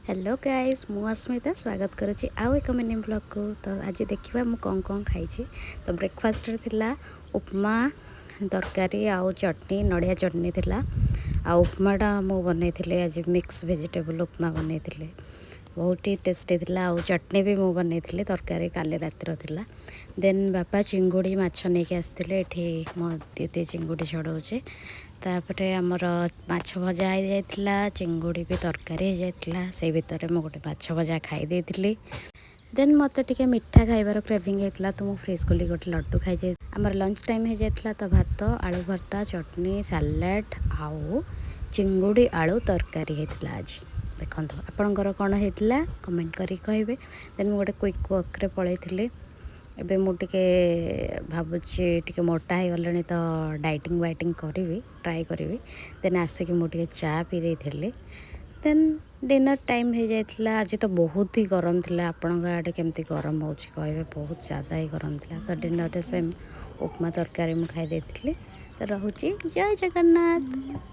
Hello guys मु अस्मिता स्वागत करुच्ची आउ एक मिनी ब्लॉग को। तो आज देखा मु कौन कौन खाई। तो ब्रेकफास्ट थिला उपमा तरकारी आउ चटनी नड़िया चटनी थिला। आ उपमाटा मु बनै आज मिक्स वेजिटेबल उपमा बनै बहुत ही टेस्टी थिला। आउ चटनी भी मु बनै तरकारी काली रातिर थिला। देन बापा चिंगुड़ी माछ नहीं आसते ये मो दीदी चिंगुड़ी छड़ाऊे। तापर आमर माछ भजा हो जाइला चिंगुड़ी भी तरकारी हो जाइला से भितर मुझे गोटे माछ भजा खाई देती। देन मत टे मिठा खाइबार क्रेविंग होता तो मुझे फ्रिज खोली गोटे लड्डू खाई जाए। आमर लंच टाइम हो जाता तो भात आलू भर्ता चटनी सालाड आउ चिंगुड़ी आलू तरकारी होता। आज देखो आपणकर कौन होता कमेंट करी कहे। देन मुझे क्विक वर्क पलैली एबे मुझे भावुची टे मोटा हो गले तो डाइटिंग वाइटिंग करी ट्राए करी। देन आसिक मुझे चा पी देती। देन डिनर टाइम हो जाता। आज तो बहुत ही गरम थी। आपण आड़े केमती गरम हो कहे बहुत ज़्यादा ही गरम थी। तो डिनर सेम उपमा तरकारी मुझे खाई देती। तो रोचे जय जगन्नाथ।